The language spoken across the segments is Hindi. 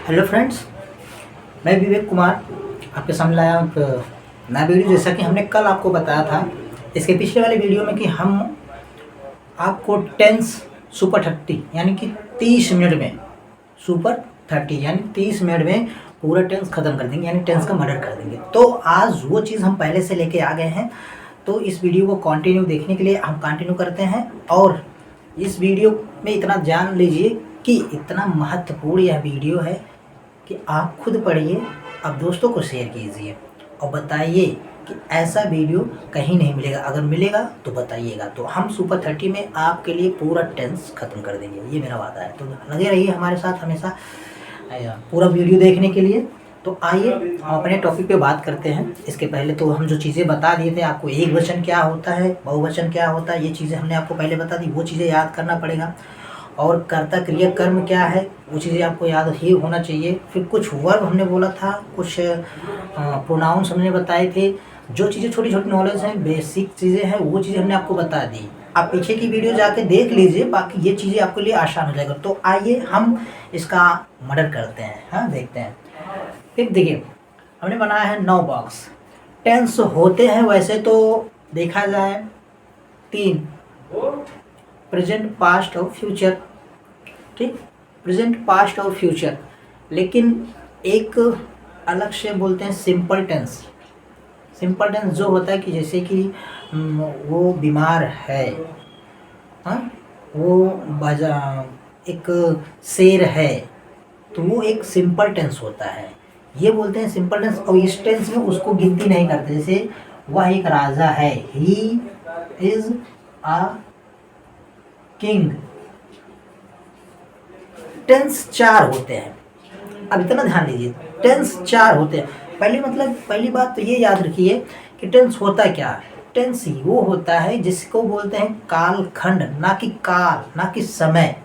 हेलो फ्रेंड्स, मैं विवेक कुमार आपके सामने लाया हूँ एक नया वीडियो। जैसा कि हमने कल आपको बताया था इसके पिछले वाले वीडियो में कि हम आपको टेंस सुपर 30 यानी कि 30 मिनट में सुपर 30 यानी 30 मिनट में पूरा टेंस ख़त्म कर देंगे, यानी टेंस का मर्डर कर देंगे। तो आज वो चीज़ हम पहले से लेके आ गए हैं, तो इस वीडियो को कंटिन्यू देखने के लिए हम कंटिन्यू करते हैं। और इस वीडियो में इतना जान लीजिए कि इतना महत्वपूर्ण यह वीडियो है कि आप खुद पढ़िए, आप दोस्तों को शेयर कीजिए और बताइए कि ऐसा वीडियो कहीं नहीं मिलेगा। अगर मिलेगा तो बताइएगा। तो हम सुपर 30 में आपके लिए पूरा टेंस ख़त्म कर देंगे, ये मेरा वादा है। तो लगे रहिए हमारे साथ हमेशा पूरा वीडियो देखने के लिए। तो आइए हम अपने टॉपिक पे बात करते हैं। इसके पहले तो हम जो चीज़ें बता दिए थे आपको, एक वचन क्या होता है, बहुवचन क्या होता है, ये चीज़ें हमने आपको पहले बता दी, वो चीज़ें याद करना पड़ेगा। और कर्ता क्रिया कर्म क्या है वो चीज़ें आपको याद ही होना चाहिए। फिर कुछ वर्ब हमने बोला था, कुछ प्रोनाउंस हमने बताए थे। जो चीज़ें छोटी छोटी नॉलेज हैं, बेसिक चीज़ें हैं, वो चीज़ें हमने आपको बता दी। आप पीछे की वीडियो जाके देख लीजिए, बाकी ये चीज़ें आपके लिए आसान हो जाएगा। तो आइए हम इसका मर्डर करते हैं। हाँ, देखते हैं। फिर देखिए, हमने बनाया है 9 बॉक्स। टेंस होते हैं वैसे तो देखा जाए 3, प्रेजेंट, पास्ट और फ्यूचर। ठीक, प्रेजेंट, पास्ट और फ्यूचर। लेकिन एक अलग से बोलते हैं सिंपल टेंस। सिंपल टेंस जो होता है कि जैसे कि वो बीमार है, हाँ, वो बाजा एक शेर है, तो वो एक सिंपल टेंस होता है, ये बोलते हैं सिंपल टेंस। और इस टेंस में उसको गिनती नहीं करते। जैसे वह एक राजा है, he is a king. Tense 4 होते हैं। अब इतना ध्यान दीजिए, टेंस 4 होते हैं। पहली बात तो ये याद रखिए कि टेंस होता क्या है। टेंस वो होता है जिसको बोलते हैं कालखंड, ना कि काल, ना कि समय।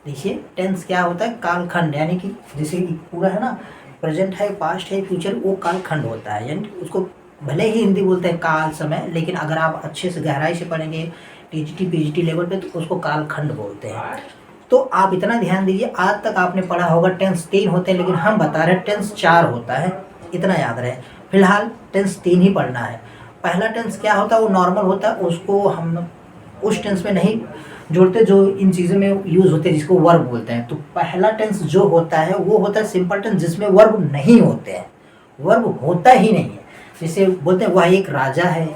देखिए, टेंस क्या होता है, कालखंड, यानी कि जैसे कि पूरा है ना, प्रेजेंट है, पास्ट है, फ्यूचर, वो कालखंड होता है। यानी उसको भले ही हिंदी बोलते हैं काल, समय, लेकिन अगर आप अच्छे से गहराई से पढ़ेंगे टीजीटी पीजीटी लेवल पे तो उसको कालखंड बोलते हैं। तो आप इतना ध्यान दीजिए, आज तक आपने पढ़ा होगा टेंस 3 होते हैं, लेकिन हम बता रहे हैं टेंस 4 होता है, इतना याद रहे। फिलहाल टेंस 3 ही पढ़ना है। पहला टेंस क्या होता है, वो नॉर्मल होता है, उसको हम उस टेंस में नहीं जोड़ते जो इन चीज़ों में यूज़ होते हैं, जिसको वर्ब बोलते हैं। तो पहला टेंस जो होता है वो होता है सिंपल टेंस, जिसमें वर्ब नहीं होते हैं, वर्ब होता ही नहीं है। जैसे बोलते हैं वह एक राजा है,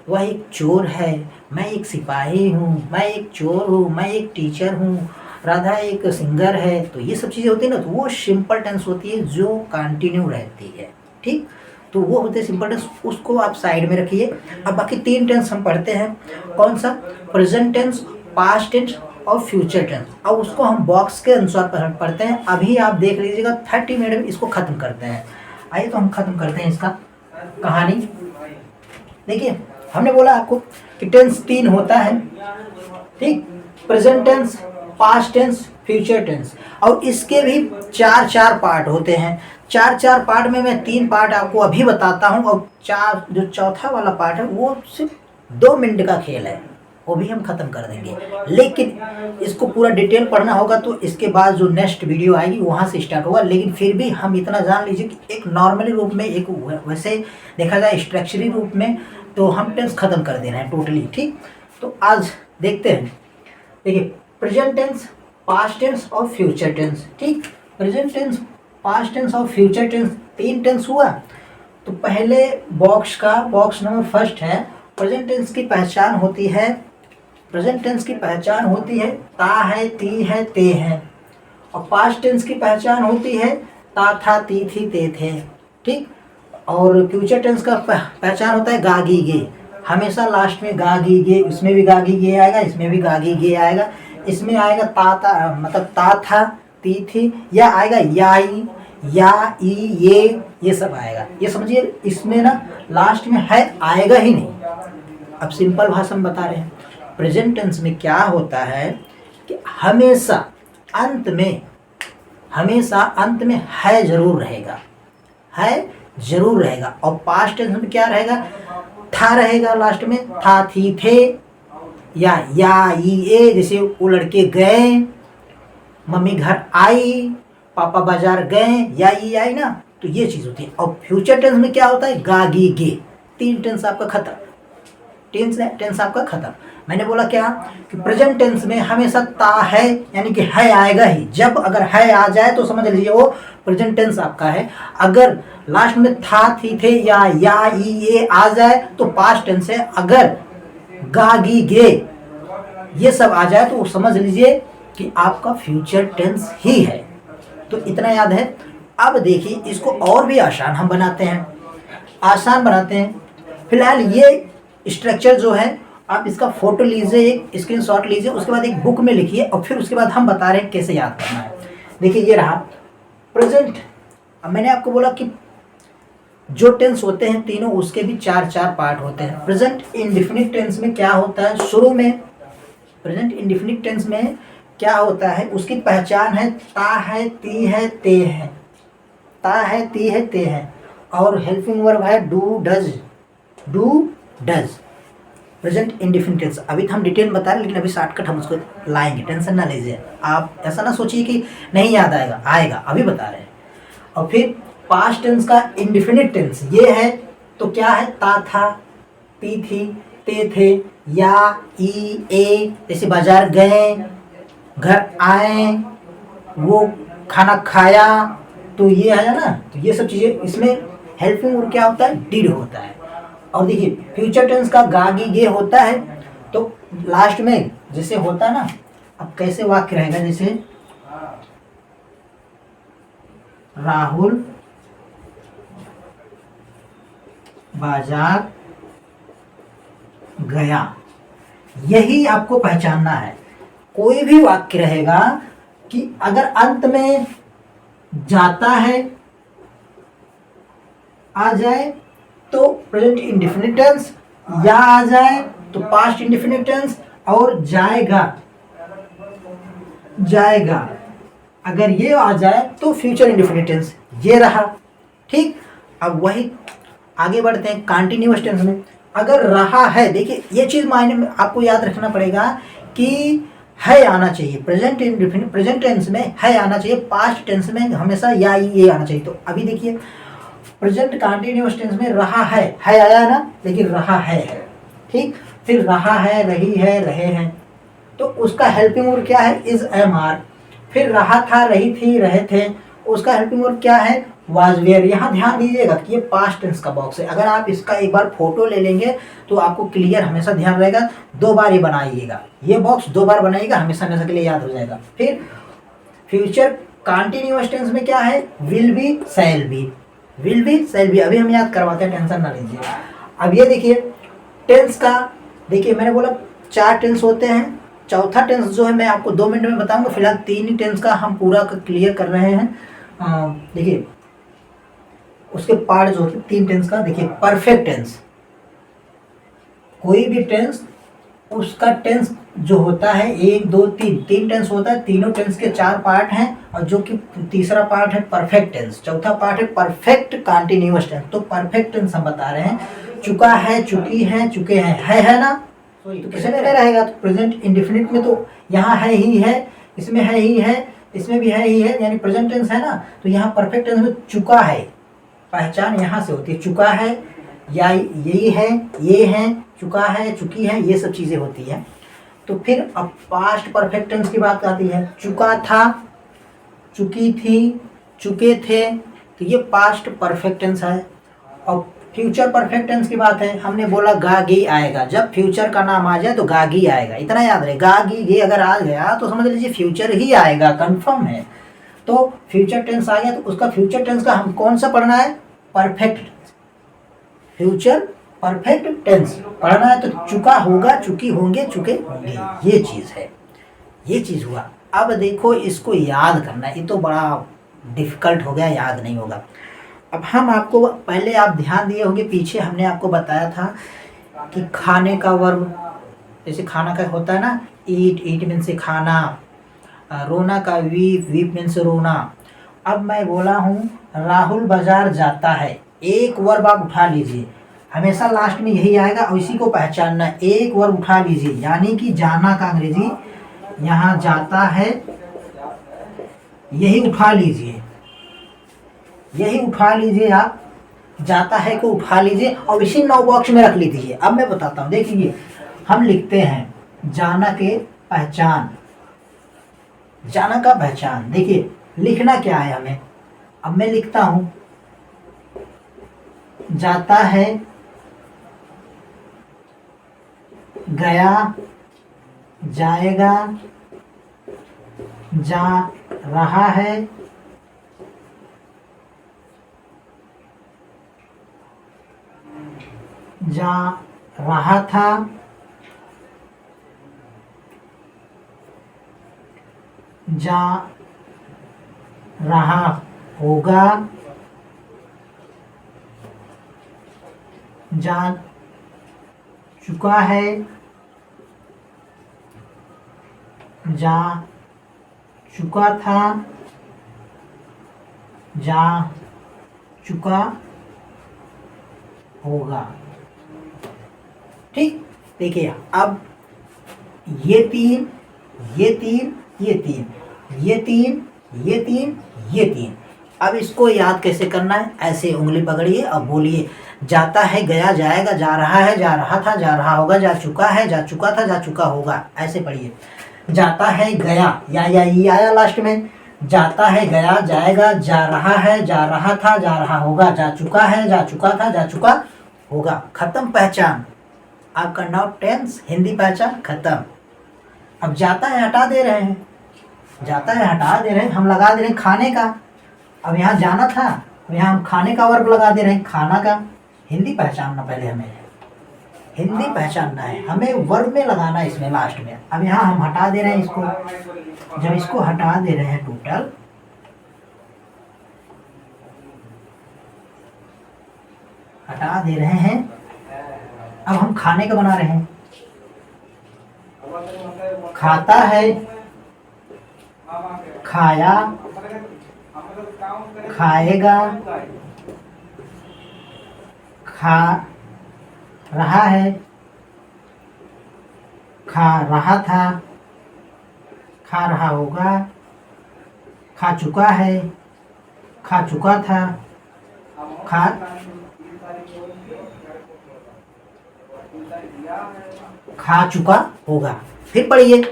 वह एक चोर है, मैं एक सिपाही हूँ, मैं एक चोर हूँ, मैं एक टीचर हूँ, राधा एक सिंगर है। तो ये सब चीज़ें होती है ना, तो वो सिंपल टेंस होती है जो कंटिन्यू रहती है। ठीक, तो वो होते हैं सिंपल टेंस, उसको आप साइड में रखिए। अब बाकी 3 टेंस हम पढ़ते हैं। कौन सा, प्रेजेंट टेंस, पास्ट टेंस और फ्यूचर टेंस। अब उसको हम बॉक्स के अनुसार पढ़ते हैं। अभी आप देख लीजिएगा 30 मिनट में इसको ख़त्म करते हैं। आइए तो हम ख़त्म करते हैं इसका कहानी। देखिए, हमने बोला आपको कि टेंस 3 होता है। ठीक, present tense, past tense, future tense. और इसके भी 4 पार्ट होते हैं। 4 पार्ट में मैं 3 पार्ट आपको अभी बताता हूँ, और जो चौथा वाला पार्ट है वो सिर्फ 2 मिनट का खेल है, वो भी हम ख़त्म कर देंगे। लेकिन इसको पूरा डिटेल पढ़ना होगा तो इसके बाद जो नेक्स्ट वीडियो आएगी वहाँ से स्टार्ट होगा। लेकिन फिर भी हम इतना जान लीजिए कि एक नॉर्मली रूप में, एक वैसे देखा जाए स्ट्रक्चरली रूप में, तो हम टेंस ख़त्म कर देना है टोटली। ठीक, तो आज देखते हैं। देखिए, प्रेजेंट टेंस, पास्ट टेंस और फ्यूचर टेंस। ठीक, प्रेजेंट टेंस, पास्ट टेंस और फ्यूचर टेंस, 3 टेंस हुआ। तो पहले बॉक्स नंबर फर्स्ट है, प्रेजेंट टेंस की पहचान होती है। प्रेजेंट टेंस की पहचान होती है ता है, ती है, ते है। और पास्ट टेंस की पहचान होती है ता था, ती थी, ते थे। ठीक, और फ्यूचर टेंस का पहचान होता है गा गी गे। हमेशा लास्ट में गा गी गे, इसमें भी गा गी गे आएगा, इसमें भी गा गी गे आएगा। इसमें आएगा मतलब ता था, ती थी, या आएगा याई, या ई, ये सब आएगा। ये समझिए, इसमें ना लास्ट में है आएगा ही नहीं। अब सिंपल भाषा में बता रहे हैं, प्रेजेंट टेंस में क्या होता है कि हमेशा अंत में है जरूर रहेगा, है जरूर रहेगा। और पास्ट टेंस में क्या रहेगा, था रहेगा लास्ट में, था, थी, थे, या ई, ए। जैसे वो लड़के गए, मम्मी घर आई, पापा बाजार गए, या ई आई ना, तो ये चीज़ होती है। और फ्यूचर टेंस में क्या होता है, गा गी गे, 3 टेंस आपका खत्म, टेंस आपका खत्म। मैंने बोला क्या कि प्रेजेंट टेंस में हमेशा ता है यानी कि है आएगा ही। जब अगर है आ जाए तो समझ लीजिए वो प्रेजेंट टेंस आपका है। अगर लास्ट में था, थी, थे या ई ये आ जाए तो पास्ट टेंस है। अगर गा गी गे ये सब आ जाए तो समझ लीजिए कि आपका फ्यूचर टेंस ही है। तो इतना याद है। अब देखिए इसको और भी आसान हम बनाते हैं, आसान बनाते हैं। फिलहाल ये स्ट्रक्चर जो है आप इसका फोटो लीजिए, एक स्क्रीनशॉट लीजिए, उसके बाद एक बुक में लिखिए और फिर उसके बाद हम बता रहे हैं कैसे याद करना है। देखिए ये रहा प्रेजेंट। अब मैंने आपको बोला कि जो टेंस होते हैं तीनों उसके भी 4 पार्ट होते हैं। प्रेजेंट इंडेफिनिट टेंस में क्या होता है, शुरू में प्रेजेंट इंडेफिनिट टेंस में क्या होता है, उसकी पहचान है ता है, ती है, ते है। ता है, ती है, ते है। और हेल्पिंग वर्ब है do does, do does. Present indefinite tense अभी तो हम डिटेल बता रहे हैं, लेकिन अभी शॉर्टकट हम उसको लाएंगे, टेंशन ना लीजिए। आप ऐसा ना सोचिए कि नहीं याद आएगा, आएगा, अभी बता रहे हैं। और फिर पास्ट टेंस का इंडेफिनिट टेंस ये है, तो क्या है, ता था, ती थी, ते थे, या ई ए। जैसे बाजार गए, घर आए, वो खाना खाया, तो ये है ना। तो ये सब चीज़ें इसमें हेल्पिंग वर्ब क्या होता है, डिड होता है। और देखिए फ्यूचर टेंस का गा गी गे होता है, तो लास्ट में जैसे होता है ना, अब कैसे वाक्य रहेगा, जैसे राहुल बाजार गया, यही आपको पहचानना है। कोई भी वाक्य रहेगा कि अगर अंत में जाता है आ जाए तो प्रेजेंट इंडेफिनिट टेंस, या आ जाए तो पास्ट इंडेफिनिट टेंस, और जाएगा, जाएगा अगर ये आ जाए तो फ्यूचर इंडेफिनिट टेंस। ये रहा ठीक। अब वही आगे बढ़ते हैं कंटिन्यूअस टेंस में। अगर रहा है, देखिए ये चीज़ मायने में आपको याद रखना पड़ेगा कि है आना चाहिए। प्रेजेंट इंडेफिनिट प्रेजेंट टेंस में है आना चाहिए, पास्ट टेंस में हमेशा या ये आना चाहिए। तो अभी देखिए प्रेजेंट कंटिन्यूअस टेंस में रहा है आया ना, लेकिन रहा है ठीक। फिर रहा है, रही है, रहे हैं, तो उसका हेल्पिंग वर्ब क्या है, इज एम आर। फिर रहा था, रही थी, रहे थे, उसका हेल्पिंग वर्ब क्या है, वाज वेयर। यहाँ ध्यान दीजिएगा कि ये पास्ट टेंस का बॉक्स है। अगर आप इसका एक बार फोटो ले लेंगे तो आपको क्लियर हमेशा ध्यान रहेगा। 2 बार ही बनाइएगा, ये बॉक्स 2 बार बनाइएगा, हमेशा हमेशा के लिए याद हो जाएगा। फिर फ्यूचर कंटिन्यूअस टेंस में क्या है, will be, shall be. Will be, shall B अभी हम याद करवाते हैं, टेंशन ना लीजिए। अब ये देखिए टेंस का, देखिए मैंने बोला 4 टेंस होते हैं। चौथा टेंस जो है मैं आपको 2 मिनट में बताऊंगा। फिलहाल 3 ही टेंस का हम पूरा क्लियर कर रहे हैं। देखिए उसके पार्ट जो होते हैं 3 टेंस का। देखिए परफेक्ट टेंस, कोई भी टेंस उसका टेंस जो होता है 1 2 3 टेंस होता है। तीनों टेंस के 4 पार्ट हैं, और जो कि तीसरा पार्ट है परफेक्ट टेंस, चौथा पार्ट है परफेक्ट कंटिन्यूअस टेंस। तो परफेक्ट टेंस हम बता रहे हैं, चुका है, चुकी है, चुके हैं, है ना। तो किसी में नहीं रहेगा। तो प्रेजेंट इंडेफिनिट में तो यहाँ है ही है, इसमें है ही है, इसमें भी है ही है, यानी प्रेजेंट टेंस है ना। तो यहाँ परफेक्ट टेंस में चुका है, पहचान यहाँ से होती है, चुका है, या यही है, ये है, चुका है, चुकी है, ये सब चीज़ें होती हैं। तो फिर अब पास्ट परफेक्ट टेंस की बात आती है, चुका था, चुकी थी, चुके थे, तो ये पास्ट परफेक्ट टेंस है। और फ्यूचर परफेक्ट टेंस की बात है, हमने बोला गा गी आएगा। जब फ्यूचर का नाम आ जाए तो गा गी आएगा, इतना याद रहे। गा गी गे अगर आ गया तो समझ लीजिए फ्यूचर ही आएगा, कंफर्म है। तो फ्यूचर टेंस आ गया तो उसका फ्यूचर टेंस का हम कौन सा पढ़ना है, परफेक्ट। फ्यूचर परफेक्ट टेंस पढ़ना है तो चुका होगा, चुकी होंगे, चुके होंगे, ये चीज़ है, ये चीज़ हुआ। अब देखो इसको याद करना है, ये तो बड़ा डिफिकल्ट हो गया, याद नहीं होगा। अब हम आपको, पहले आप ध्यान दिए होंगे, पीछे हमने आपको बताया था कि खाने का वर्ब, जैसे खाना का होता है ना, ईट, ईट मीन से खाना। रोना का वीप, वीप मीन से रोना। अब मैं बोला हूँ राहुल बाजार जाता है, एक वर्ब आप उठा लीजिए, हमेशा लास्ट में यही आएगा और इसी को पहचानना। एक वर्ब उठा लीजिए, यानी कि जाना का अंग्रेजी यहाँ जाता है, यही उठा लीजिए, यही उठा लीजिए आप, जाता है को उठा लीजिए और इसी 9 बॉक्स में रख लीजिए। अब मैं बताता हूँ, देखिए हम लिखते हैं जाना के पहचान, जाना का पहचान। देखिए लिखना क्या है हमें, अब मैं लिखता हूँ जाता है, गया, जाएगा, जा रहा है, जा रहा था, जा रहा होगा, जा चुका है, जा चुका था, जा चुका होगा। ठीक, देखिए अब ये 3, ये 3, ये 3, ये 3, ये 3, ये 3। अब इसको याद कैसे करना है, ऐसे उंगली पकड़िए और बोलिए जाता है, गया, जाएगा, जा रहा है, जा रहा था, जा रहा होगा, जा चुका है, जा चुका था, जा चुका होगा। ऐसे पढ़िए, जाता है, गया, या ये आया लास्ट में, जाता है, गया, जाएगा, जा रहा है, जा रहा था, जा रहा होगा, जा चुका है, जा चुका था, जा चुका होगा। खत्म पहचान, आपका नाउ टेंस हिंदी पहचान खत्म। अब जाता है हटा दे रहे हैं, जाता है हटा दे रहे हैं, हम लगा दे रहे हैं खाने का। अब यहाँ जाना था, यहाँ हम खाने का वर्ब लगा दे रहे हैं, खाना का। हिंदी पहचानना, पहले हमें हिंदी पहचानना है, हमें वर्ब में लगाना है इसमें लास्ट में। अब यहाँ हम हटा दे रहे हैं इसको, जब इसको हटा दे रहे हैं टोटल, हटा दे रहे हैं, अब हम खाने का बना रहे हैं। खाता है, खाया, खाएगा, खा रहा है, खा रहा था, खा रहा होगा, खा चुका है, खा चुका था, खा चुका होगा। फिर पढ़िए,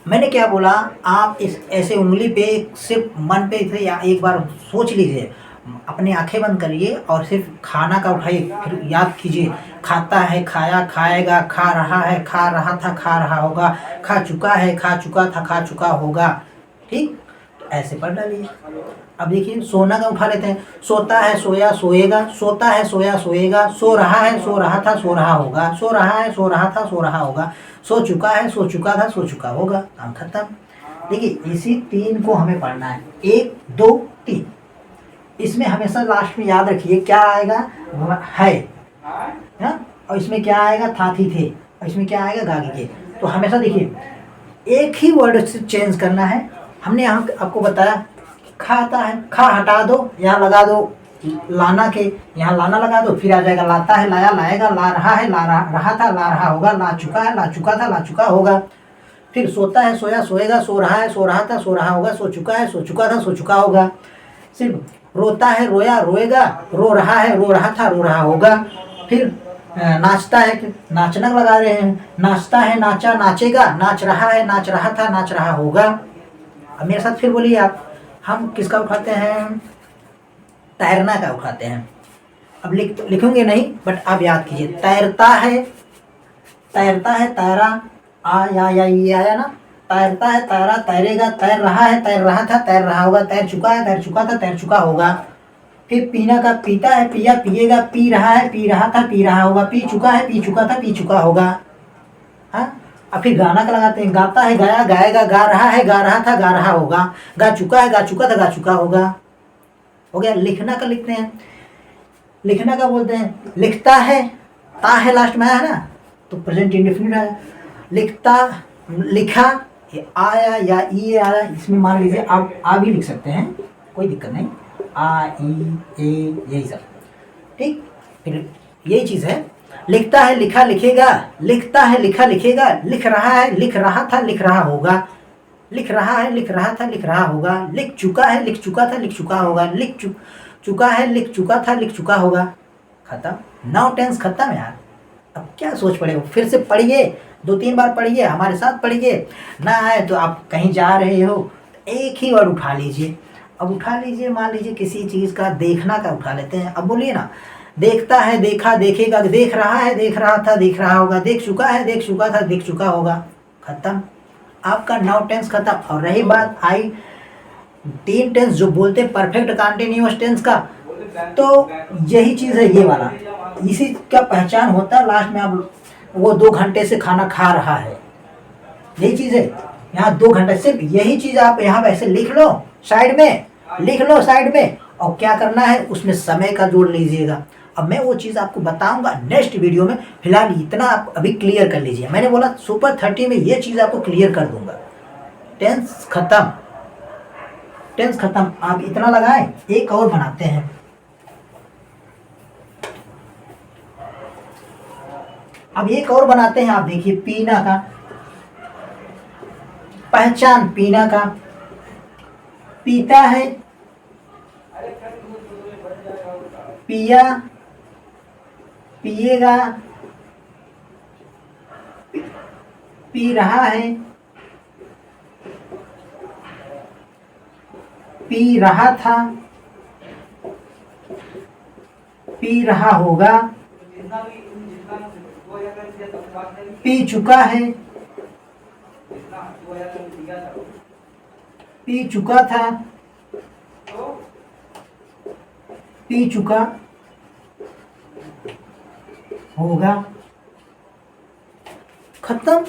मैंने क्या बोला, आप इस ऐसे उंगली पे सिर्फ मन पे थे, या एक बार सोच लीजिए, अपनी आंखें बंद करिए और सिर्फ खाना का उठाइए, फिर याद कीजिए, खाता है, खाया, खाएगा, खा रहा है, खा रहा था, खा रहा होगा, खा चुका है, खा चुका था, खा चुका होगा। ठीक, तो ऐसे पढ़ डालिए। अब देखिए सोना का उठा लेते हैं, सोता है, सोया, सोएगा, सोता है, सोया, सोएगा, सो रहा है, सो रहा था, सो रहा होगा, सो रहा है, सो रहा था, सो रहा होगा, सो चुका है, सो चुका था, सो चुका होगा। काम खत्म। देखिए इसी 3 को हमें पढ़ना है, 1, 2, 3। इसमें हमेशा लास्ट में याद रखिए क्या आएगा, है, और इसमें क्या आएगा, था, थी, थे, और इसमें क्या आएगा, गागी के। तो हमेशा देखिए एक ही वर्ड से चेंज करना है। हमने यहाँ आपको बताया खाता है, खा हटा दो, यहाँ लगा दो लाना के, यहाँ लाना लगा दो, फिर आ जाएगा लाता है, लाया, लाएगा, ला रहा है, ला रहा था, ला रहा होगा, ला चुका है, ला चुका था, ला चुका होगा। फिर सोता है, सोया, सोएगा, सो रहा है, सो रहा था, सो रहा होगा, सो चुका है, सो चुका था, सो चुका होगा। सिर्फ रोता है, रोया, रोएगा, रो रहा है, रो रहा था, रो रहा होगा। फिर नाचता है, नाचना लगा रहे हैं, नाचता है, नाचा, नाचेगा, नाच रहा है, नाच रहा था, नाच रहा होगा। अब मेरे साथ फिर बोलिए आप, हम किसका उठाते हैं, तैरना का उठाते हैं। अब लिखूंगे नहीं, बट आप याद कीजिए, तैरता है, तैरता है, तैरा, आ या ये आया ना, तैरता है, तैरा, तैरेगा, तैर रहा है, तैर रहा था, तैर रहा होगा, तैर चुका है, तैर चुका था, तैर चुका होगा। फिर पीना का, पीता है, पिया, पिएगा, पी रहा है, पी रहा था, पी रहा होगा, पी चुका है, पी चुका था, पी चुका होगा। हाँ, अब फिर गाना का लगाते हैं, गाता है, गाया, गाएगा, गा रहा है, गा रहा था, गा रहा होगा, गा चुका है, गा चुका था, गा चुका होगा। हो गया। लिखना का लिखते हैं, लिखना का बोलते हैं, लिखता है, ता है लास्ट में आया ना, तो प्रेजेंट इंडेफिनिट है। लिखता, लिखा, ये आया या ई आया, इसमें मान लीजिए आप आ भी लिख सकते हैं, कोई दिक्कत नहीं, आ, ई, ए, यही सब। ठीक, फिर यही चीज़ है, लिखता है, लिखा, लिखेगा, लिखता है, लिखा, लिखेगा, लिख रहा है, लिख रहा था, लिख रहा होगा। लिख रहा है, लिख रहा था, लिख रहा होगा, लिख चुका है, लिख चुका था, लिख चुका होगा, चुका है, लिख चुका था, लिख चुका होगा। खत्म। नाउ टेंस खत्म यार। अब क्या सोच पड़े हो, फिर से पढ़िए, 2-3 बार पढ़िए, हमारे साथ पढ़िए। ना आए तो आप कहीं जा रहे हो तो एक ही वर्ड उठा लीजिए। अब उठा लीजिए, मान लीजिए किसी चीज़ का देखना का उठा लेते हैं। अब बोलिए ना, देखता है, देखा, देखेगा, देख रहा है, देख रहा था, देख रहा होगा, देख चुका है, देख चुका था, देख चुका होगा। खत्म। आपका नाउ टेंस खत्म। और रही बात आई 3 टेंस जो बोलते हैं परफेक्ट कंटिन्यूअस टेंस का, तो यही चीज़ है ये वाला, इसी का पहचान होता है लास्ट में आप वो 2 घंटे से खाना खा रहा है, यही चीज़ है। यहाँ 2 घंटे सिर्फ यही चीज़ आप यहाँ ऐसे लिख लो साइड में, लिख लो साइड में, और क्या करना है उसमें समय का जोड़ लीजिएगा। अब मैं वो चीज़ आपको बताऊंगा नेक्स्ट वीडियो में। फिलहाल इतना आप अभी क्लियर कर लीजिए। मैंने बोला सुपर 30 में ये चीज़ आपको क्लियर कर दूंगा। टेंस खत्म, टेंस खत्म। आप इतना लगाएं, एक और बनाते हैं। अब एक और बनाते हैं। आप देखिए पीना का, पहचान पीना का, पीता है, पिया, पिएगा, पी रहा है, पी रहा था, पी रहा होगा, पी चुका है, पी चुका था, पी चुका होगा। खत्म।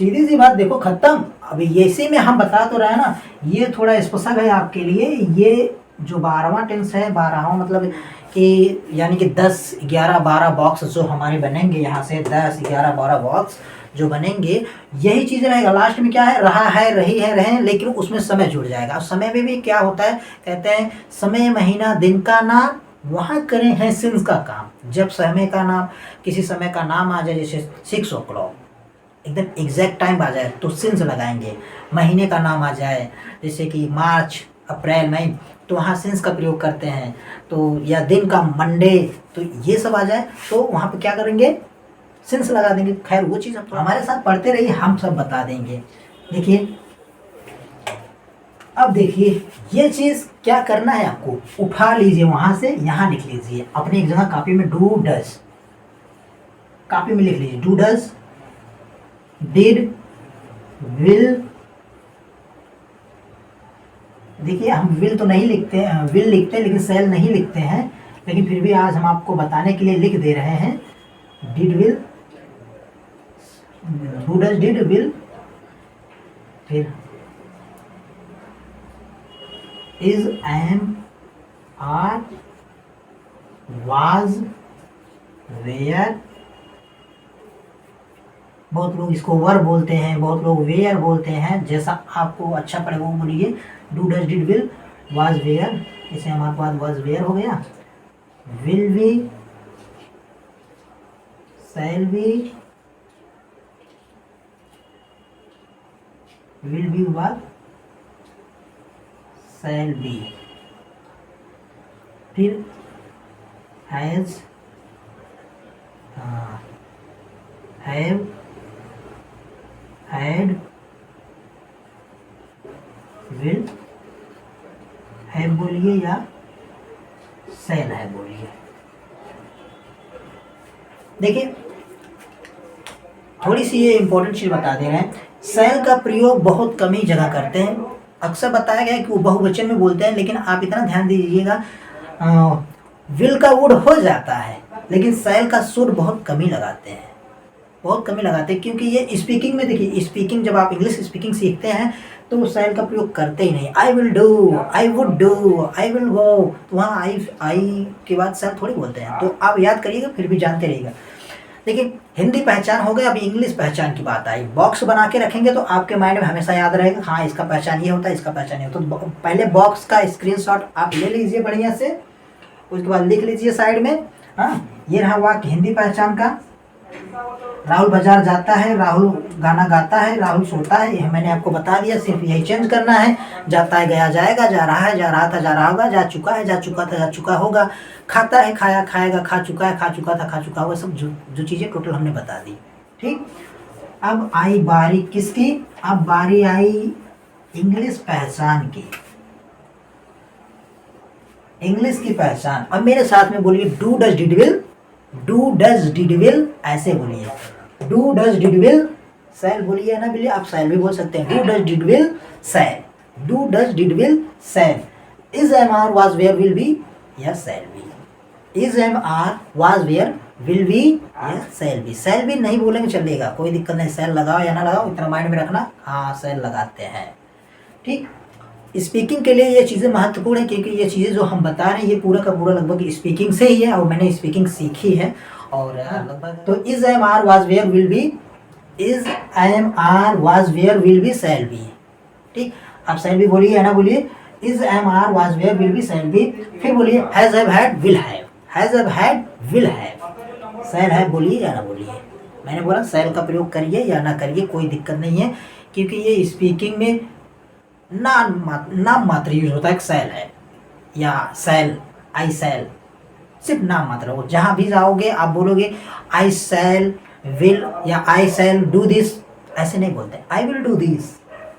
सीधी सी बात, देखो खत्म। अभी ऐसे में हम बता तो रहे हैं ना, ये थोड़ा स्पेशल है आपके लिए। ये जो 12वां टेंस है, 12वां मतलब कि यानी कि 10, 11, 12 बॉक्स जो हमारे बनेंगे, यहाँ से 10, 11, 12 बॉक्स जो बनेंगे, यही चीज़ रहेगा। लास्ट में क्या है, रहा है, रही है, रहे, लेकिन उसमें समय जुड़ जाएगा। और समय में भी क्या होता है, कहते हैं समय, महीना, दिन का नाम, वहाँ करें हैं सिंस का काम। जब समय का नाम, किसी समय का नाम आ जाए, जैसे 6 o'clock एकदम एग्जैक्ट टाइम आ जाए तो सिंस लगाएंगे। महीने का नाम आ जाए जैसे कि मार्च, अप्रैल, मई, तो वहाँ सिंस का प्रयोग करते हैं। तो या दिन का मंडे, तो ये सब आ जाए तो वहाँ पे क्या करेंगे, सिंस लगा देंगे। खैर वो चीज़ आप हमारे साथ पढ़ते रहिए, हम सब बता देंगे। देखिए अब देखिए ये चीज़ क्या करना है आपको, उठा लीजिए वहाँ से, यहाँ लिख लीजिए अपनी एक जगह कॉपी में, डू डज, कॉपी में लिख लीजिए, डू डज, डिड, विल। देखिए हम विल तो नहीं लिखते हैं, विल लिखते हैं लेकिन सेल नहीं लिखते हैं, लेकिन फिर भी आज हम आपको बताने के लिए लिख दे रहे हैं। Did, will, do does, did, will, फिर is, am, are, was, were. बहुत लोग इसको वर बोलते हैं, बहुत लोग वेयर बोलते हैं, जैसा आपको अच्छा पड़े वो बोलिए। Do does, did, will, was, were. इसे हमारे पास वाज, वेयर हो गया। Will be, shall be, will be बाद शैल बी, फिर has, have, had, will, have बोलिए या शैल है बोलिए। देखिए थोड़ी सी ये इंपॉर्टेंट चीज़ बता दे रहे हैं, शैल का प्रयोग बहुत कम ही जगह करते हैं। अक्सर बताया गया है कि वो बहुवचन में बोलते हैं, लेकिन आप इतना ध्यान दीजिएगा, विल का वुड हो जाता है लेकिन शैल का सुर बहुत कम ही लगाते हैं, बहुत कम ही लगाते हैं, क्योंकि ये स्पीकिंग में, देखिए स्पीकिंग जब आप इंग्लिश स्पीकिंग सीखते हैं तो शैल का प्रयोग करते ही नहीं। I will do, I would do, I will गो, तो वहाँ आई के बाद शैल थोड़ी बोलते हैं। तो आप याद करिएगा, फिर भी जानते रहिएगा। देखिए हिंदी पहचान हो गया, अभी इंग्लिश पहचान की बात आई। बॉक्स बना के रखेंगे तो आपके माइंड में हमेशा याद रहेगा, हाँ इसका पहचान ये होता है, इसका पहचान ये होता है। तो पहले बॉक्स का स्क्रीनशॉट आप ले लीजिए बढ़िया से, उसके बाद लिख लीजिए साइड में। हाँ ये रहा वाक्य हिंदी पहचान का। राहुल बाजार जाता है, राहुल गाना गाता है, राहुल सोता है, यह मैंने आपको बता दिया, सिर्फ यही चेंज करना है। जाता है गया जाएगा, जा रहा है जा रहा था जा रहा होगा, जा चुका है जा चुका था जा चुका होगा, खाता है खाया खाएगा, खा चुका है खा चुका था खा चुका होगा, सब जो चीज़ें टोटल हमने बता दी। ठीक, अब आई बारी किसकी? अब बारी आई इंग्लिश पहचान की। इंग्लिश की पहचान। अब मेरे साथ में बोलिए do does did will, do does did will ऐसे बोलिए, do does did will shall बोलिए ना, बोलिए आप सैल भी बोल सकते हैं। Do does did will shall, do does did will shall. Is am are was were will be या shall be, is am are was were will be या सैल बी। सैल बी नहीं बोलेंगे चलेगा, कोई दिक्कत नहीं, सैल लगाओ या ना लगाओ, इतना माइंड में रखना। हाँ सैल लगाते हैं। ठीक, स्पीकिंग के लिए ये चीज़ें महत्वपूर्ण है, क्योंकि ये चीज़ें जो हम बता रहे हैं ये पूरा का पूरा लगभग स्पीकिंग से ही है, और मैंने स्पीकिंग सीखी है। और लगभग तो is am are was were will be, is am are was were will be shall be. ठीक, आप सैल बी बोलिए या ना बोलिए, is am are was were will be shall be. फिर बोलिए has have had will have, has have had will have. Shall है बोलिए या ना बोलिए, मैंने बोला सैल का प्रयोग करिए या ना करिए कोई दिक्कत नहीं है, क्योंकि ये स्पीकिंग में नाम मात्र यूज होता है। सैल है या सैल, आई सैल, सिर्फ नाम मात्र हो। जहाँ भी जाओगे आप बोलोगे आई सैल विल या आई सैल डू दिस, ऐसे नहीं बोलते। आई विल डू दिस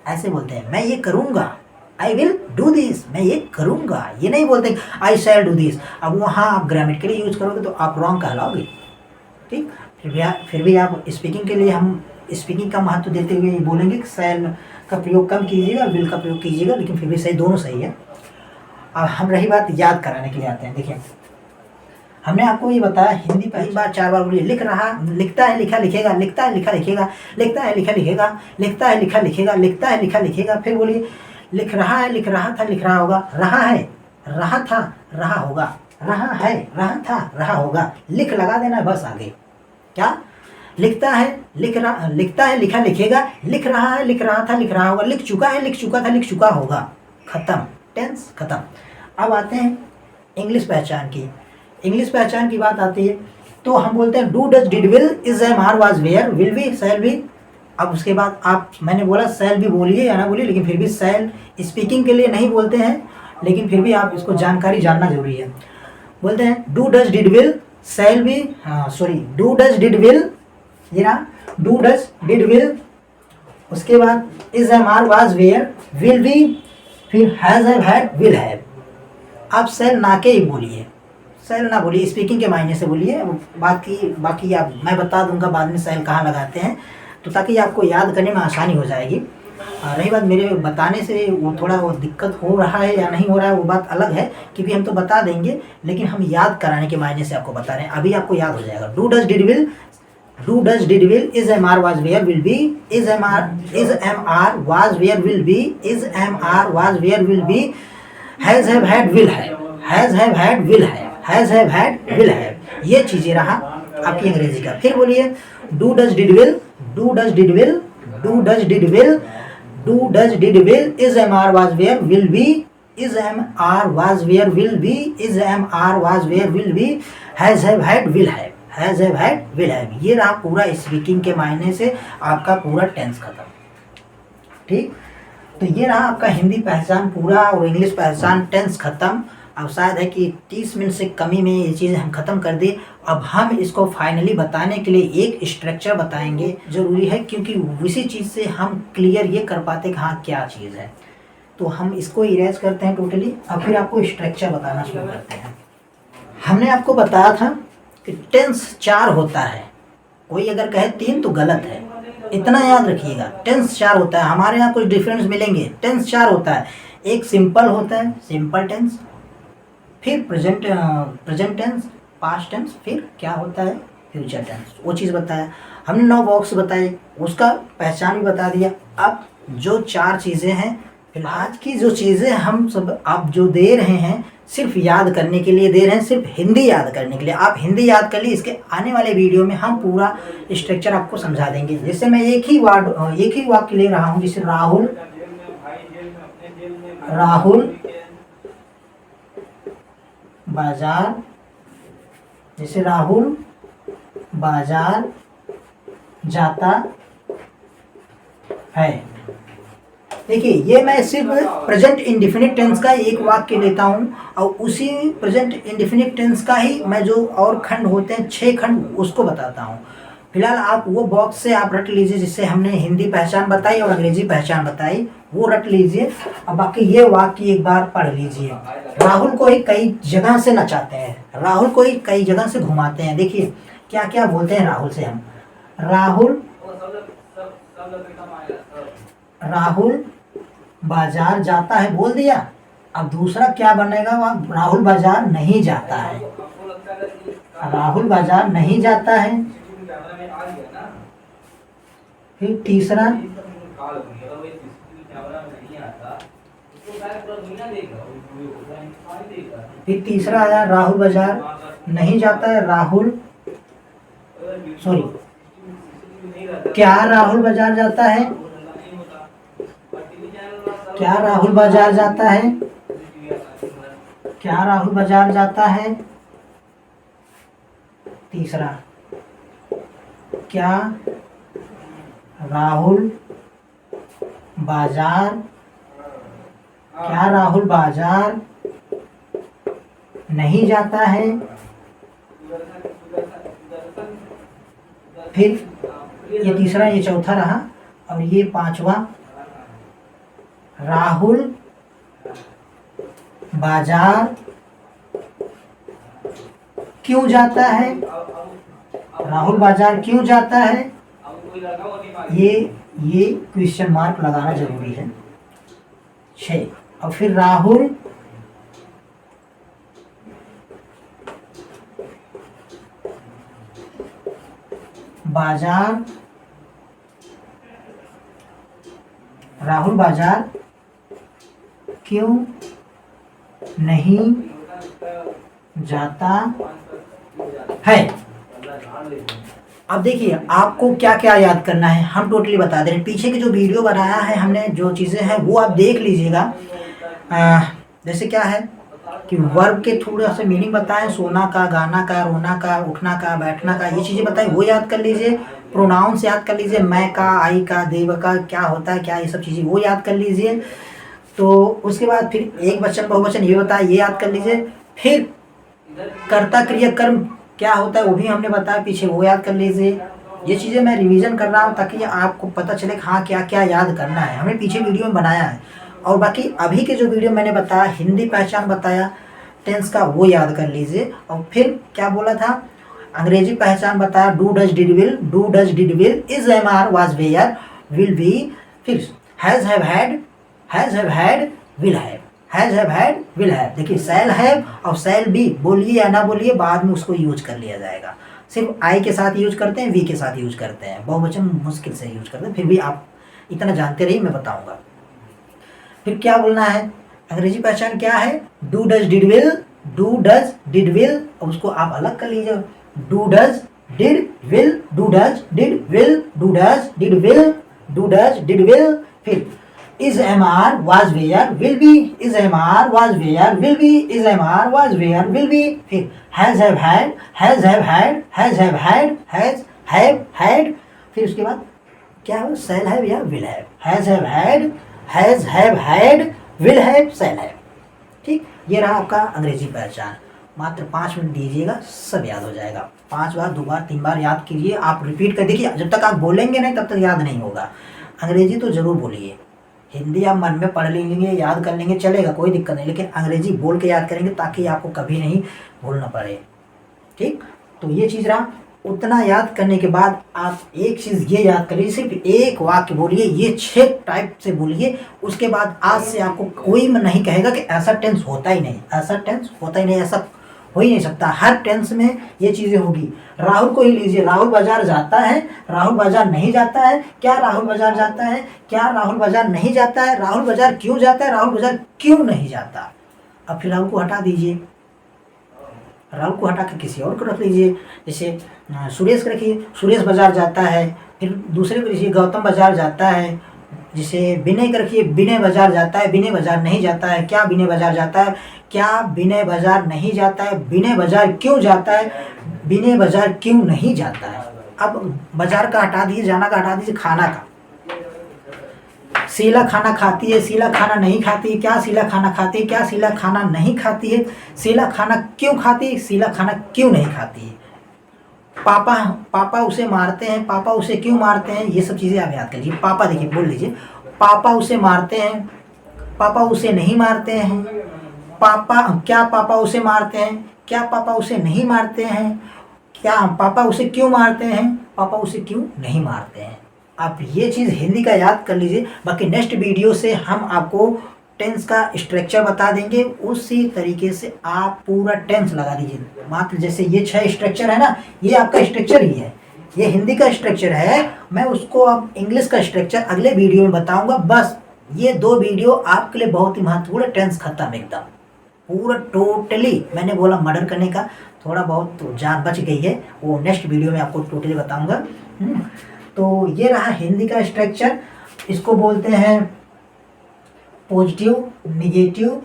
ऐसे बोलते हैं, मैं ये करूँगा। आई विल डू दिस, मैं ये करूँगा, ये नहीं बोलते आई शैल डू दिस। अब वहाँ आप ग्रामेटिकली यूज करोगे तो आप रॉन्ग कहलाओगे। ठीक, फिर भी आप स्पीकिंग के लिए हम स्पीकिंग का महत्व देते हुए ये बोलेंगे कि शैल का प्रयोग कम कीजिएगा, विल का प्रयोग कीजिएगा, लेकिन फिर भी सही, दोनों सही है। अब हम रही बात याद कराने के लिए आते हैं। देखिए हमने आपको ये बताया, हिंदी पहली बार 4 बार बोलिए। लिख रहा, लिखता है लिखा लिखेगा, लिखता है लिखा लिखेगा, लिखता है लिखा लिखेगा, लिखता है लिखा लिखेगा, लिखता है लिखा लिखेगा। फिर बोलिए लिख रहा है, लिख रहा था, लिख रहा होगा, रहा है, रहा था, रहा होगा, रहा है, रहा था, रहा होगा। लिख लगा देना बस आगे। क्या? लिखता है, लिखता है लिखा लिखेगा, लिख रहा है, लिख रहा था, लिख रहा होगा, लिख चुका है, लिख चुका था, लिख चुका होगा। खत्म, टेंस खत्म। अब आते हैं इंग्लिश पहचान की। इंग्लिश पहचान की बात आती है तो हम बोलते हैं do does did will, is am are was were, will be shall be. अब उसके बाद आप, मैंने बोला शैल भी बोलिए या ना बोलिए, लेकिन फिर भी शैल स्पीकिंग के लिए नहीं बोलते हैं, लेकिन फिर भी आप इसको जानकारी जानना जरूरी है। बोलते हैं do does did will shall be, do does did will, ये ना डू डज डिड विल। उसके बाद is am are was were, will be, फिर has have had, will have. आप शैल ना के ही बोलिए, शैल ना बोलिए, स्पीकिंग के मायने से बोलिए। बाकी आप मैं बता दूंगा बाद में शैल कहाँ लगाते हैं, तो ताकि आपको याद करने में आसानी हो जाएगी। रही बात मेरे बताने से वो थोड़ा वो दिक्कत हो रहा है या नहीं हो रहा है, वो बात अलग है, क्योंकि हम तो बता देंगे, लेकिन हम याद कराने के मायने से आपको बता रहे हैं। अभी आपको याद हो जाएगा। Do does did will, do does did will, is am are was were will be, is am are was were will be, is am are was were will be, has have had will have, has have had will have, has have had will have. ये चीजें रहा आपकी अंग्रेजी का। फिर बोलिए do does did will, do does did will, do does did will, do does did will, is am are was were will be, is am are was were will be, is am are was were will be, has have had will have, has have had will have. ये रहा पूरा स्पीकिंग के मायने से आपका पूरा टेंस खत्म। ठीक, तो ये रहा आपका हिंदी पहचान पूरा और इंग्लिश पहचान टेंस खत्म। अब शायद है कि 30 मिनट से कमी में ये चीज़ें हम ख़त्म कर दें। अब हम इसको फाइनली बताने के लिए एक स्ट्रक्चर बताएंगे, ज़रूरी है, क्योंकि उसी चीज़ से हम क्लियर ये कर पाते कि हाँ क्या चीज़ है। तो हम इसको इरेज करते हैं टोटली, और फिर आपको स्ट्रक्चर बताना शुरू करते हैं। हमने आपको बताया था कि टेंस 4 होता है, कोई अगर कहे 3 तो गलत है, इतना याद रखिएगा। टेंस 4 होता है, हमारे यहाँ कुछ डिफरेंस मिलेंगे। टेंस 4 होता है, एक सिंपल होता है, सिंपल टेंस, फिर प्रेजेंट टेंस, पास्ट टेंस, फिर क्या होता है फ्यूचर टेंस। वो चीज़ बताया हमने, 9 बॉक्स बताए, उसका पहचान भी बता दिया। अब जो 4 चीज़ें हैं, फिर आज की जो चीज़ें हम सब आप जो दे रहे हैं, सिर्फ याद करने के लिए दे रहे हैं, सिर्फ हिंदी याद करने के लिए। आप हिंदी याद कर ली, इसके आने वाले वीडियो में हम पूरा स्ट्रक्चर आपको समझा देंगे। जैसे मैं एक ही वाक्य ले रहा हूँ, जैसे राहुल बाजार, जैसे राहुल बाजार जाता है। देखिए ये मैं सिर्फ प्रेजेंट इंडेफिनिट टेंस का एक वाक्य लेता हूँ और उसी प्रेजेंट इंडेफिनिट टेंस का ही मैं जो और खंड होते हैं 6 खंड उसको बताता हूँ। फिलहाल आप वो बॉक्स से आप रट लीजिए जिससे हमने हिंदी पहचान बताई और अंग्रेजी पहचान बताई, वो रट लीजिए। अब बाकी ये वाक्य एक बार पढ़ लीजिए। राहुल को ही कई जगह से नचाते हैं, राहुल को ही कई जगह से घुमाते हैं। देखिए क्या क्या बोलते हैं राहुल से हम। राहुल बाजार जाता है बोल दिया। अब दूसरा क्या बनेगा, वह राहुल बाजार नहीं जाता है। राहुल बाजार नहीं जाता है। फिर तीसरा, फिर तीसरा आया राहुल बाजार नहीं जाता है। क्या राहुल बाजार जाता है? क्या राहुल बाजार जाता है? क्या राहुल बाजार जाता है? तीसरा, क्या राहुल बाजार, क्या राहुल बाजार नहीं जाता है? फिर ये तीसरा, ये चौथा रहा और ये पांचवा, राहुल बाजार क्यों जाता है? राहुल बाजार क्यों जाता है? ये क्वेश्चन मार्क लगाना जरूरी है। 6। और फिर राहुल बाजार, राहुल बाजार क्यों नहीं जाता है? अब देखिए आपको क्या क्या याद करना है, हम टोटली बता दे रहे हैं। पीछे की जो वीडियो बनाया है हमने, जो चीज़ें हैं वो आप देख लीजिएगा। जैसे क्या है कि वर्ब के थोड़ा सा मीनिंग बताएं, सोना का, गाना का, रोना का, उठना का, बैठना का, ये चीज़ें बताएं, वो याद कर लीजिए। प्रोनाउंस याद कर लीजिए, मैं का, आई का, देव का क्या होता है, क्या ये सब चीज़ें वो याद कर लीजिए। तो उसके बाद फिर एक वचन बहुवचन ये बताया, ये याद कर लीजिए। फिर कर्ता क्रिया कर्म क्या होता है वो भी हमने बताया पीछे, वो याद कर लीजिए। ये चीज़ें मैं रिवीजन कर रहा हूँ ताकि आपको पता चले हाँ क्या क्या याद करना है, हमने पीछे वीडियो में बनाया है। और बाकी अभी के जो वीडियो मैंने बताया, हिंदी पहचान बताया टेंस का, वो याद कर लीजिए। और फिर क्या बोला था, अंग्रेजी पहचान बताया, do does did will, do does did will, is am are was were, will be, फिर has have had, has have had, will have, has have had, will have. देखिए शैल हैव और शैल बी, बोलिए या ना बोलिए बाद में उसको यूज कर लिया जाएगा। सिर्फ आई के साथ यूज करते हैं, वी के साथ यूज करते हैं, बहुवचन मुश्किल से यूज करते हैं। फिर भी आप इतना जानते रहिए, मैं बताऊंगा। फिर क्या बोलना है, अंग्रेजी पहचान क्या है, do does did will, do does did will, और उसको आप अलग कर लीजिए। Do does did will, do does did will, do does did will, do does did will. फिर is MR was where will be, is MR was where will be, is MR was where will be। फिर has have had, has have had, has have had, has have had। फिर उसके बाद क्या है, shall have या will have, has have had, has have had, will have, shall have। ठीक, ये रहा आपका अंग्रेजी पहचान। मात्र 5 मिनट दीजिएगा, सब याद हो जाएगा। 5 बार, 2 बार, 3 बार याद कीजिए। आप रिपीट कर देखिए, जब तक आप बोलेंगे नहीं तब तक याद नहीं होगा। अंग्रेजी तो जरूर बोलिए, हिंदी आप मन में पढ़ लेंगे, याद कर लेंगे, चलेगा, कोई दिक्कत नहीं, लेकिन अंग्रेजी बोल के याद करेंगे ताकि आपको कभी नहीं भूलना पड़े। ठीक, तो ये चीज़ रहा। उतना याद करने के बाद आप एक चीज़ ये याद करिए, सिर्फ एक वाक्य बोलिए, ये 6 टाइप से बोलिए। उसके बाद आज से आपको कोई नहीं कहेगा कि ऐसा टेंस होता ही नहीं, ऐसा टेंस होता ही नहीं, ऐसा हो ही नहीं सकता। हर टेंस में ये चीज़ें होगी। राहुल को ही लीजिए, राहुल बाजार जाता है, राहुल बाजार नहीं जाता है, क्या राहुल बाजार जाता है, क्या राहुल बाजार नहीं जाता है, राहुल बाजार क्यों जाता है, राहुल बाजार क्यों नहीं जाता। अब फिर राहुल को हटा दीजिए, राहुल को हटा के किसी और को रख लीजिए। जैसे सुरेश को रखिए, सुरेश बाजार जाता है। फिर दूसरे को लीजिए, गौतम बाजार जाता है। जैसे विनय को रखिए, विनय बाजार जाता है, विनय बाजार नहीं जाता है, क्या विनय बाजार जाता है, क्या विनय बाजार नहीं जाता है, विनय बाजार क्यों जाता है, विनय बाजार क्यों नहीं जाता है। अब बाजार का हटा दीजिए, जाना का हटा दीजिए, खाना का। शीला खाना खाती है, शीला खाना नहीं खाती है, क्या शीला खाना खाती है, क्या शीला खाना नहीं खाती है, शीला खाना क्यों खाती है, शीला खाना क्यों नहीं खाती है, पापा पापा उसे मारते हैं, पापा उसे क्यों मारते हैं, ये सब चीज़ें आप याद करिए। पापा देखिए बोल लीजिए, पापा उसे मारते हैं, पापा उसे नहीं मारते हैं, पापा क्या पापा उसे मारते हैं, क्या पापा उसे नहीं मारते हैं, क्या पापा उसे क्यों मारते हैं, पापा उसे क्यों नहीं मारते हैं। आप ये चीज़ हिंदी का याद कर लीजिए। बाकी नेक्स्ट वीडियो से हम आपको टेंस का स्ट्रक्चर बता देंगे, उसी तरीके से आप पूरा टेंस लगा दीजिए। मात्र जैसे ये 6 स्ट्रक्चर है ना, ये आपका स्ट्रक्चर ही है, ये हिंदी का स्ट्रक्चर है। मैं उसको अब इंग्लिश का स्ट्रक्चर अगले वीडियो में बताऊंगा। बस ये 2 वीडियो आपके लिए बहुत ही महत्वपूर्ण है। टेंस खत्म एकदम पूरा टोटली। मैंने बोला मर्डर करने का, थोड़ा बहुत तो जान बच गई है, वो नेक्स्ट वीडियो में आपको टोटली बताऊंगा। तो ये रहा हिंदी का स्ट्रक्चर। इसको बोलते हैं पॉजिटिव, निगेटिव,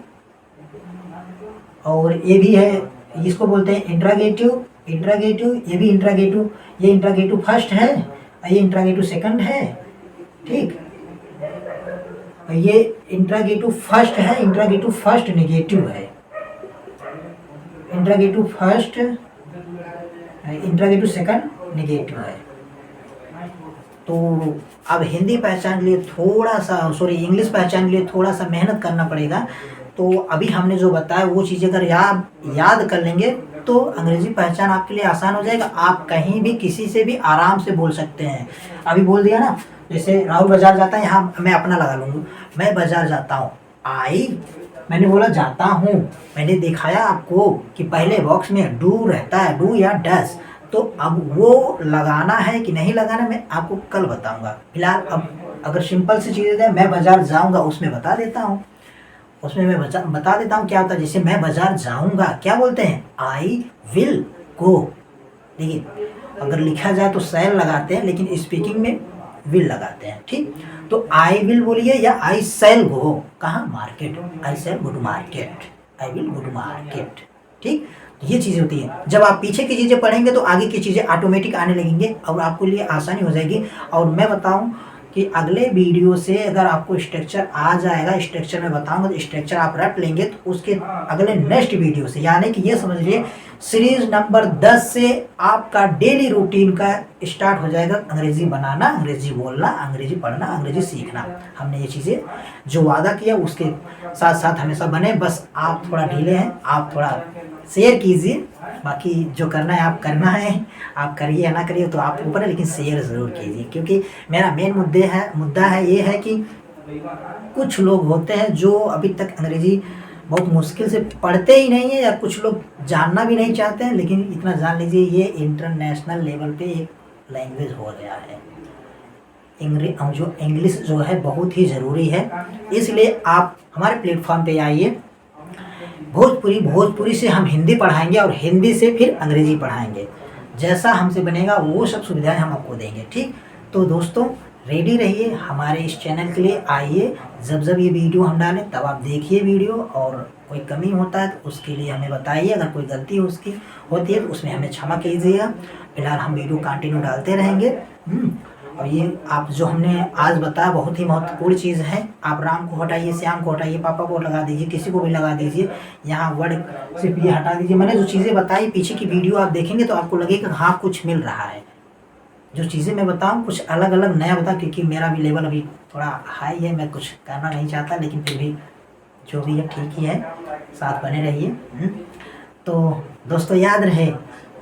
और ये भी है, इसको बोलते हैं इंट्रागेटिव। इंट्रागेटिव, ये भी इंट्रागेटिव, ये इंट्रागेटिव फर्स्ट है, ये इंट्रागेटिव सेकंड है, ठीक। ये इंट्रागेटिव फर्स्ट है, इंट्रागेटिव फर्स्ट निगेटिव है, interrogative first, interrogative second negative है। तो अब हिंदी पहचान के लिए थोड़ा सा, सॉरी इंग्लिश पहचान के लिए थोड़ा सा मेहनत करना पड़ेगा। तो अभी हमने जो बताया वो चीज़ें अगर याद कर लेंगे तो अंग्रेजी पहचान आपके लिए आसान हो जाएगा। आप कहीं भी किसी से भी आराम से बोल सकते हैं। अभी बोल दिया ना, जैसे राहुल बाजार जाता है, यहाँ मैं अपना लगा लूँगा, मैं बाजार जाता हूँ, मैंने बोला जाता हूँ। मैंने दिखाया आपको कि पहले बॉक्स में डू रहता है, डू या डस। तो अब वो लगाना है कि नहीं लगाना मैं आपको कल बताऊंगा। फिलहाल अब अगर सिंपल सी चीज़ें हैं, मैं बाजार जाऊंगा उसमें बता देता हूँ, उसमें मैं बता देता हूँ क्या होता है। जैसे मैं बाजार जाऊंगा, क्या बोलते हैं, आई विल गो। देखिए अगर लिखा जाए तो शैल लगाते हैं, लेकिन स्पीकिंग में विल लगाते हैं, ठीक। तो आई विल बोलिए या आई शैल गो, कहाँ, market, I shall go to market, I will go to market, ठीक। ये चीज़ें होती है। जब आप पीछे की चीज़ें पढ़ेंगे तो आगे की चीज़ें ऑटोमेटिक आने लगेंगे और आपको लिए आसानी हो जाएगी। और मैं बताऊं कि अगले वीडियो से अगर आपको स्ट्रक्चर आ जाएगा, स्ट्रक्चर में बताऊंगा, तो स्ट्रक्चर आप रट लेंगे, तो उसके अगले नेक्स्ट वीडियो से, यानी कि ये समझ लिए सीरीज नंबर 10 से आपका डेली रूटीन का स्टार्ट हो जाएगा। अंग्रेजी बनाना, अंग्रेजी बोलना, अंग्रेजी पढ़ना, अंग्रेजी सीखना। हमने ये चीज़ें जो वादा किया उसके साथ साथ हमेशा बने। बस आप थोड़ा ढीले हैं, आप थोड़ा शेयर कीजिए। बाकी जो करना है आप करना है, आप करिए या ना करिए तो आप ऊपर है, लेकिन शेयर ज़रूर कीजिए। क्योंकि मेरा मेन मुद्दा है ये है कि कुछ लोग होते हैं जो अभी तक अंग्रेजी बहुत मुश्किल से पढ़ते ही नहीं है, या कुछ लोग जानना भी नहीं चाहते हैं। लेकिन इतना जान लीजिए ये इंटरनेशनल लेवल पे एक लैंग्वेज हो गया है। इंग्लिश जो है बहुत ही ज़रूरी है। इसलिए आप हमारे प्लेटफॉर्म पे आइए। भोजपुरी से हम हिंदी पढ़ाएंगे और हिंदी से फिर अंग्रेजी पढ़ाएंगे। जैसा हमसे बनेगा वो सब सुविधाएं हम आपको देंगे, ठीक। तो दोस्तों रेडी रहिए हमारे इस चैनल के लिए। आइए, जब ये वीडियो हम डालें तब आप देखिए वीडियो, और कोई कमी होता है तो उसके लिए हमें बताइए। अगर कोई गलती उसकी होती है तो उसमें हमें क्षमा कीजिएगा। फिलहाल हम वीडियो कंटिन्यू डालते रहेंगे। और ये आप जो हमने आज बताया बहुत ही महत्वपूर्ण चीज़ है। आप राम को हटाइए, श्याम को हटाइए, पापा को लगा दीजिए, किसी को भी लगा दीजिए। यहाँ वर्ड सिर्फ ये हटा दीजिए। मैंने जो चीज़ें बताई, पीछे की वीडियो आप देखेंगे तो आपको लगेगा हाँ कुछ मिल रहा है। जो चीज़ें मैं बताऊँ कुछ अलग अलग नया बताऊँ, क्योंकि मेरा भी लेवल अभी थोड़ा हाई है, मैं कुछ करना नहीं चाहता, लेकिन फिर भी जो भी है ठीक ही है। साथ बने रहिए। तो दोस्तों याद रहे,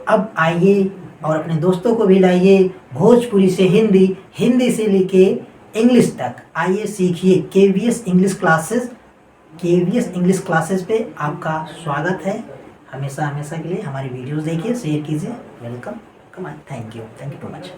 अब आइए और अपने दोस्तों को भी लाइए। भोजपुरी से हिंदी, हिंदी से लेके इंग्लिश तक आइए सीखिए। KVS इंग्लिश क्लासेस पे आपका स्वागत है। हमेशा के लिए हमारी वीडियोस देखिए, शेयर कीजिए। Welcome, thank you too much.